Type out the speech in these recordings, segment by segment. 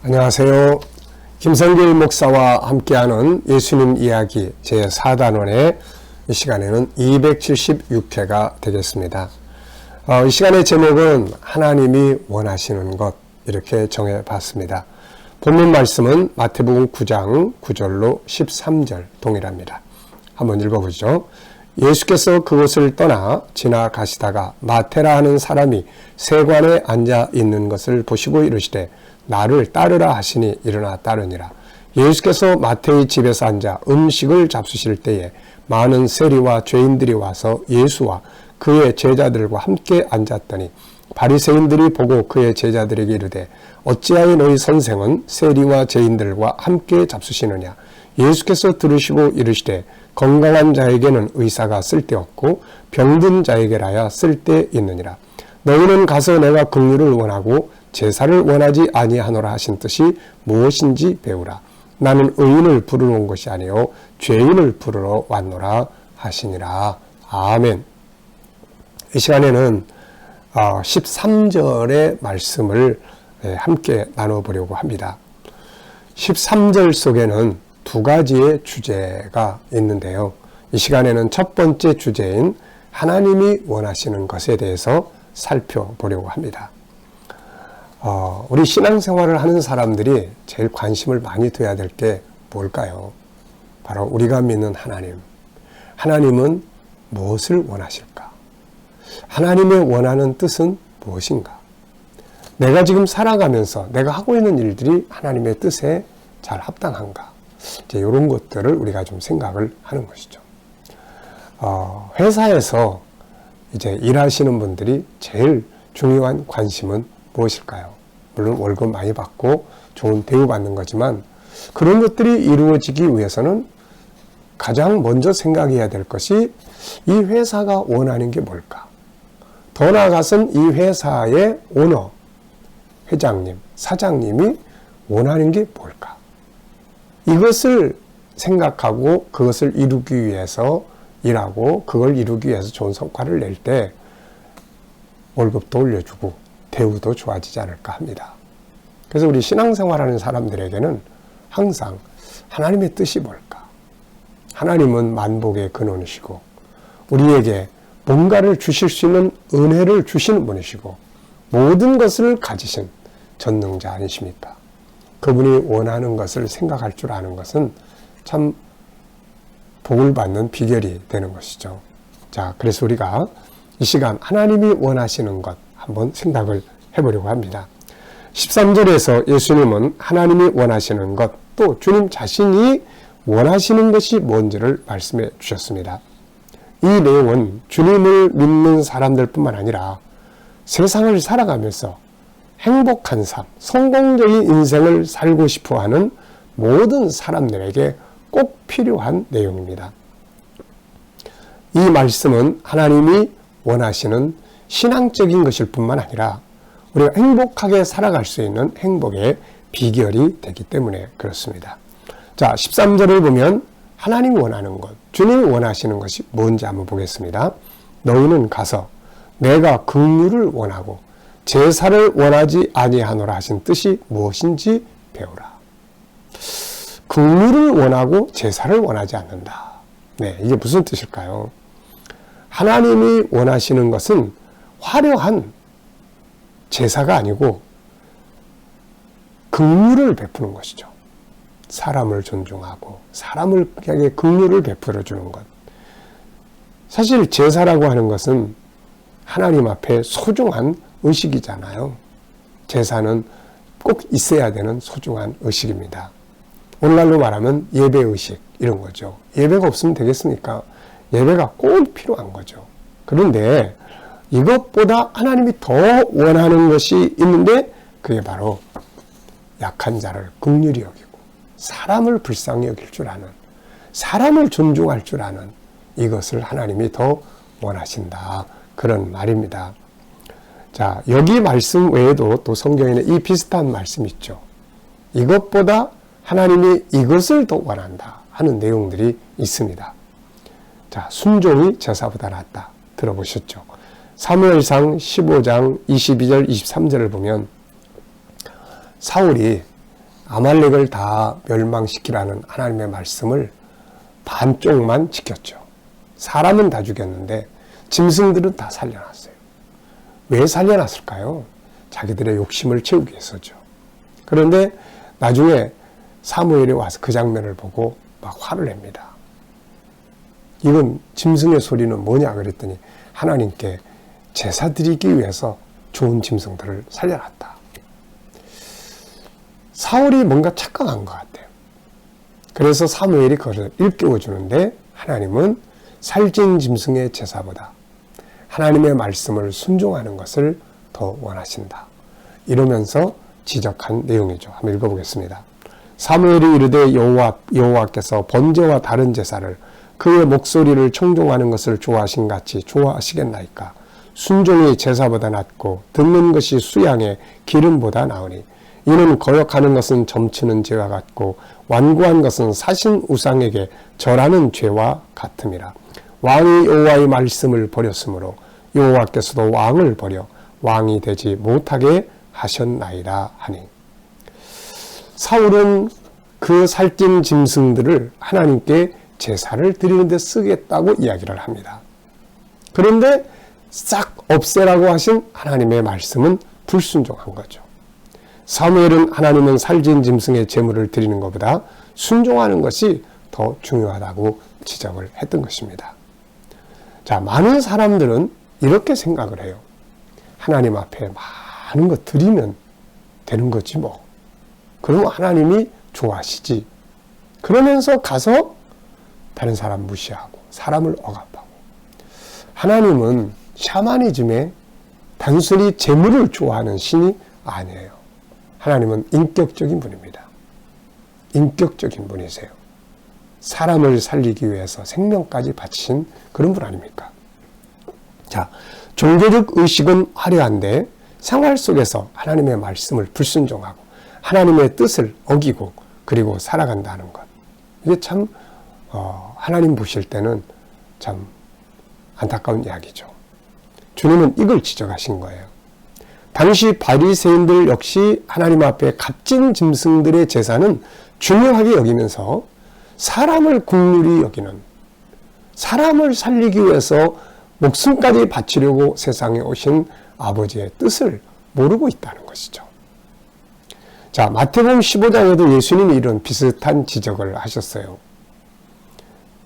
안녕하세요. 김성길 목사와 함께하는 예수님 이야기 제4단원의 이 시간에는 276회가 되겠습니다. 이 시간의 제목은 하나님이 원하시는 것 이렇게 정해봤습니다. 본문 말씀은 마태복음 9장 9절로 13절 동일합니다. 한번 읽어보죠. 예수께서 그곳을 떠나 지나가시다가 마태라 하는 사람이 세관에 앉아 있는 것을 보시고 이르시되 나를 따르라 하시니 일어나 따르니라. 예수께서 마태의 집에서 앉아 음식을 잡수실 때에 많은 세리와 죄인들이 와서 예수와 그의 제자들과 함께 앉았더니 바리새인들이 보고 그의 제자들에게 이르되 어찌하여 너희 선생은 세리와 죄인들과 함께 잡수시느냐. 예수께서 들으시고 이르시되 건강한 자에게는 의사가 쓸데없고 병든 자에게라야 쓸데있느니라. 너희는 가서 내가 긍휼을 원하고 제사를 원하지 아니하노라 하신 뜻이 무엇인지 배우라. 나는 의인을 부르러 온 것이 아니요 죄인을 부르러 왔노라 하시니라. 아멘. 이 시간에는 13절의 말씀을 함께 나눠보려고 합니다. 13절 속에는 두 가지의 주제가 있는데요. 이 시간에는 첫 번째 주제인 하나님이 원하시는 것에 대해서 살펴보려고 합니다. 우리 신앙생활을 하는 사람들이 제일 관심을 많이 둬야 될 게 뭘까요? 바로 우리가 믿는 하나님. 하나님은 무엇을 원하실까? 하나님의 원하는 뜻은 무엇인가? 내가 지금 살아가면서 내가 하고 있는 일들이 하나님의 뜻에 잘 합당한가? 이제 이런 것들을 우리가 좀 생각을 하는 것이죠. 회사에서 이제 일하시는 분들이 제일 중요한 관심은 무엇일까요? 물론 월급 많이 받고 좋은 대우 받는 거지만 그런 것들이 이루어지기 위해서는 가장 먼저 생각해야 될 것이 이 회사가 원하는 게 뭘까? 더 나아가서는 이 회사의 오너, 회장님, 사장님이 원하는 게 뭘까? 이것을 생각하고 그것을 이루기 위해서 일하고 그걸 이루기 위해서 좋은 성과를 낼 때 월급도 올려주고 대우도 좋아지지 않을까 합니다. 그래서 우리 신앙생활하는 사람들에게는 항상 하나님의 뜻이 뭘까? 하나님은 만복의 근원이시고 우리에게 뭔가를 주실 수 있는 은혜를 주시는 분이시고 모든 것을 가지신 전능자 아니십니까? 그분이 원하는 것을 생각할 줄 아는 것은 참 복을 받는 비결이 되는 것이죠. 자, 그래서 우리가 이 시간 하나님이 원하시는 것 한번 생각을 해보려고 합니다. 13절에서 예수님은 하나님이 원하시는 것, 또 주님 자신이 원하시는 것이 뭔지를 말씀해 주셨습니다. 이 내용은 주님을 믿는 사람들뿐만 아니라 세상을 살아가면서 행복한 삶, 성공적인 인생을 살고 싶어하는 모든 사람들에게 꼭 필요한 내용입니다. 이 말씀은 하나님이 원하시는 신앙적인 것일 뿐만 아니라 우리가 행복하게 살아갈 수 있는 행복의 비결이 되기 때문에 그렇습니다. 자, 13절을 보면 하나님이 원하는 것, 주님이 원하시는 것이 뭔지 한번 보겠습니다. 너희는 가서 내가 긍휼을 원하고 제사를 원하지 아니하노라 하신 뜻이 무엇인지 배우라. 긍휼을 원하고 제사를 원하지 않는다. 네, 이게 무슨 뜻일까요? 하나님이 원하시는 것은 화려한 제사가 아니고 긍휼을 베푸는 것이죠. 사람을 존중하고 사람에게 긍휼을 베풀어 주는 것. 사실 제사라고 하는 것은 하나님 앞에 소중한 의식이잖아요. 제사는 꼭 있어야 되는 소중한 의식입니다. 오늘날로 말하면 예배의식 이런 거죠. 예배가 없으면 되겠습니까? 예배가 꼭 필요한 거죠. 그런데 이것보다 하나님이 더 원하는 것이 있는데 그게 바로 약한 자를 긍휼히 여기고 사람을 불쌍히 여길 줄 아는, 사람을 존중할 줄 아는 이것을 하나님이 더 원하신다. 그런 말입니다. 자, 여기 말씀 외에도 또 성경에는 이 비슷한 말씀이 있죠. 이것보다 하나님이 이것을 더 원한다 하는 내용들이 있습니다. 자, 순종이 제사보다 낫다. 들어보셨죠? 사무엘상 15장 22절 23절을 보면 사울이 아말렉을 다 멸망시키라는 하나님의 말씀을 반쪽만 지켰죠. 사람은 다 죽였는데 짐승들은 다 살려놨어요. 왜 살려놨을까요? 자기들의 욕심을 채우기 위해서죠. 그런데 나중에 사무엘이 와서 그 장면을 보고 막 화를 냅니다. 이건 짐승의 소리는 뭐냐 그랬더니 하나님께 제사 드리기 위해서 좋은 짐승들을 살려놨다. 사울이 뭔가 착각한 것 같아요. 그래서 사무엘이 그것을 일깨워 주는데 하나님은 살찐 짐승의 제사보다 하나님의 말씀을 순종하는 것을 더 원하신다. 이러면서 지적한 내용이죠. 한번 읽어보겠습니다. 사무엘이 이르되 여호와께서 번제와 다른 제사를 그의 목소리를 청종하는 것을 좋아하신 같이 좋아하시겠나이까. 순종이 제사보다 낫고 듣는 것이 수양의 기름보다 나으니 이는 거역하는 것은 점치는 죄와 같고 완고한 것은 사신 우상에게 절하는 죄와 같음이라. 왕이 여호와의 말씀을 버렸으므로 여호와께서도 왕을 버려 왕이 되지 못하게 하셨나이다 하니. 사울은 그 살찐 짐승들을 하나님께 제사를 드리는 데 쓰겠다고 이야기를 합니다. 그런데 싹 없애라고 하신 하나님의 말씀은 불순종한 거죠. 사무엘은 하나님은 살찐 짐승의 제물을 드리는 것보다 순종하는 것이 더 중요하다고 지적을 했던 것입니다. 자, 많은 사람들은 이렇게 생각을 해요. 하나님 앞에 많은 거 드리면 되는 거지 뭐. 그러면 하나님이 좋아하시지. 그러면서 가서 다른 사람 무시하고 사람을 억압하고. 하나님은 샤머니즘에 단순히 재물을 좋아하는 신이 아니에요. 하나님은 인격적인 분입니다. 인격적인 분이세요. 사람을 살리기 위해서 생명까지 바치신 그런 분 아닙니까? 자, 종교적 의식은 화려한데 생활 속에서 하나님의 말씀을 불순종하고 하나님의 뜻을 어기고 그리고 살아간다는 것. 이게 참 하나님 보실 때는 참 안타까운 이야기죠. 주님은 이걸 지적하신 거예요. 당시 바리새인들 역시 하나님 앞에 값진 짐승들의 제사는 중요하게 여기면서 사람을 긍휼히 여기는, 사람을 살리기 위해서 목숨까지 바치려고 세상에 오신 아버지의 뜻을 모르고 있다는 것이죠. 자, 마태복음 15장에도 예수님이 이런 비슷한 지적을 하셨어요.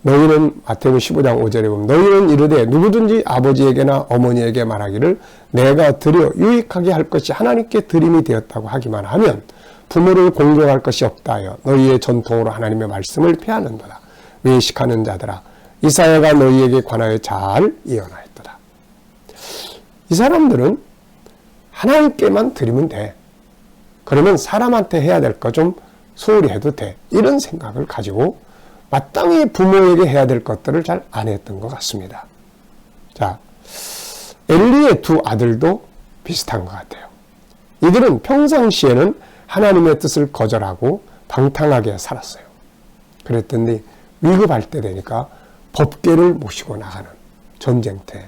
너희는 마태복음 15장 5절에 보면 너희는 이르되 누구든지 아버지에게나 어머니에게 말하기를 내가 드려 유익하게 할 것이 하나님께 드림이 되었다고 하기만 하면 부모를 공경할 것이 없다 하여 너희의 전통으로 하나님의 말씀을 폐하는도다. 외식하는 자들아 이사야가 너희에게 관하여 잘 예언하였도다. 이 사람들은 하나님께만 드리면 돼. 그러면 사람한테 해야 될 거 좀 소홀히 해도 돼. 이런 생각을 가지고 마땅히 부모에게 해야 될 것들을 잘 안 했던 것 같습니다. 자, 엘리의 두 아들도 비슷한 것 같아요. 이들은 평상시에는 하나님의 뜻을 거절하고 방탕하게 살았어요. 그랬더니 위급할 때 되니까 법궤를 모시고 나가는 전쟁터.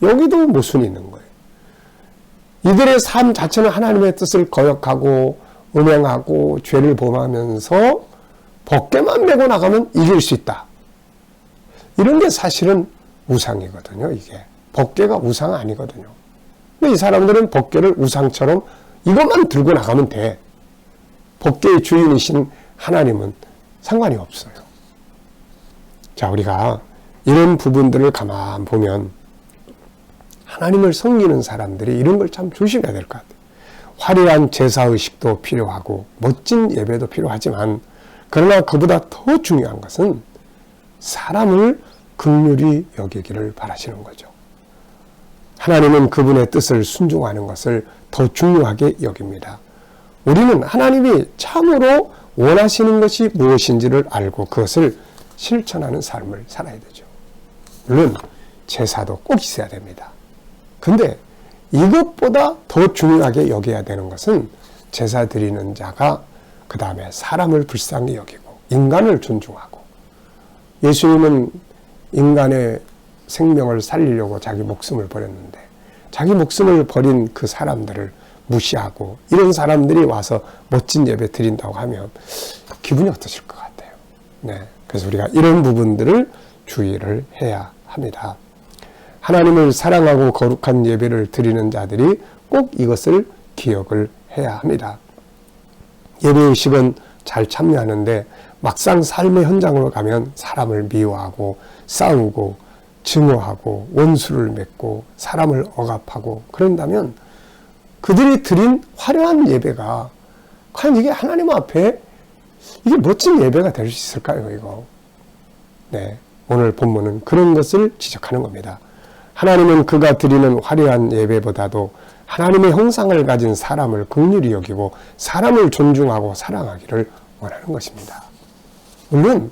여기도 모순이 있는 거예요. 이들의 삶 자체는 하나님의 뜻을 거역하고 음행하고 죄를 범하면서 법궤만 메고 나가면 이길 수 있다. 이런 게 사실은 우상이거든요. 이게 법궤가 우상 아니거든요. 근데 이 사람들은 법궤를 우상처럼 이것만 들고 나가면 돼. 법궤의 주인이신 하나님은 상관이 없어요. 자, 우리가 이런 부분들을 가만 보면 하나님을 섬기는 사람들이 이런 걸 참 조심해야 될 것 같아요. 화려한 제사의식도 필요하고 멋진 예배도 필요하지만 그러나 그보다 더 중요한 것은 사람을 긍휼히 여기기를 바라시는 거죠. 하나님은 그분의 뜻을 순종하는 것을 더 중요하게 여깁니다. 우리는 하나님이 참으로 원하시는 것이 무엇인지를 알고 그것을 실천하는 삶을 살아야 되죠. 물론 제사도 꼭 있어야 됩니다. 근데 이것보다 더 중요하게 여겨야 되는 것은 제사 드리는 자가 그 다음에 사람을 불쌍히 여기고 인간을 존중하고, 예수님은 인간의 생명을 살리려고 자기 목숨을 버렸는데 자기 목숨을 버린 그 사람들을 무시하고 이런 사람들이 와서 멋진 예배 드린다고 하면 기분이 어떠실 것 같아요? 네. 그래서 우리가 이런 부분들을 주의를 해야 합니다. 하나님을 사랑하고 거룩한 예배를 드리는 자들이 꼭 이것을 기억을 해야 합니다. 예배의식은 잘 참여하는데 막상 삶의 현장으로 가면 사람을 미워하고 싸우고 증오하고 원수를 맺고 사람을 억압하고 그런다면 그들이 드린 화려한 예배가 과연 이게 하나님 앞에 이게 멋진 예배가 될 수 있을까요, 이거? 네. 오늘 본문은 그런 것을 지적하는 겁니다. 하나님은 그가 드리는 화려한 예배보다도 하나님의 형상을 가진 사람을 긍휼히 여기고 사람을 존중하고 사랑하기를 원하는 것입니다. 물론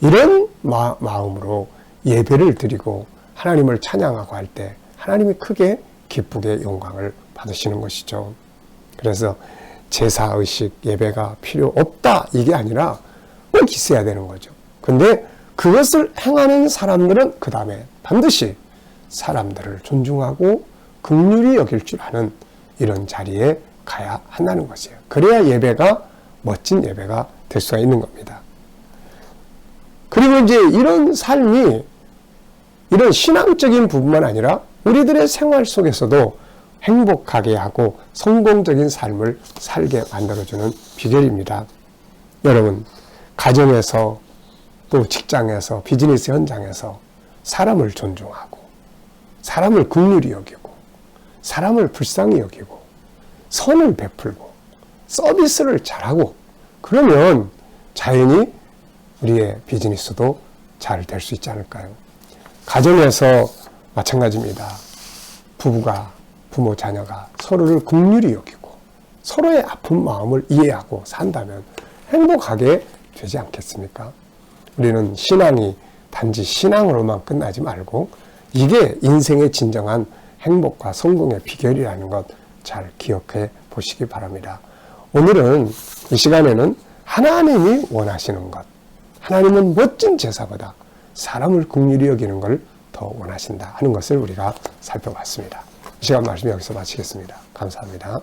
이런 마음으로 예배를 드리고 하나님을 찬양하고 할 때 하나님이 크게 기쁘게 영광을 받으시는 것이죠. 그래서 제사의식 예배가 필요 없다 이게 아니라 꼭 있어야 되는 거죠. 근데 그것을 행하는 사람들은 그 다음에 반드시 사람들을 존중하고 긍휼히 여길 줄 아는 이런 자리에 가야 한다는 것이에요. 그래야 예배가 멋진 예배가 될 수가 있는 겁니다. 그리고 이제 이런 삶이 이런 신앙적인 부분만 아니라 우리들의 생활 속에서도 행복하게 하고 성공적인 삶을 살게 만들어주는 비결입니다. 여러분, 가정에서 또 직장에서 비즈니스 현장에서 사람을 존중하고 사람을 긍휼히 여기고 사람을 불쌍히 여기고 선을 베풀고 서비스를 잘하고 그러면 자연히 우리의 비즈니스도 잘 될 수 있지 않을까요? 가정에서 마찬가지입니다. 부모 자녀가 서로를 긍휼히 여기고 서로의 아픈 마음을 이해하고 산다면 행복하게 되지 않겠습니까? 우리는 신앙이 단지 신앙으로만 끝나지 말고 이게 인생의 진정한 행복과 성공의 비결이라는 것 잘 기억해 보시기 바랍니다. 오늘은 이 시간에는 하나님이 원하시는 것, 하나님은 멋진 제사보다 사람을 긍휼히 여기는 걸 더 원하신다 하는 것을 우리가 살펴봤습니다. 이 시간 말씀 여기서 마치겠습니다. 감사합니다.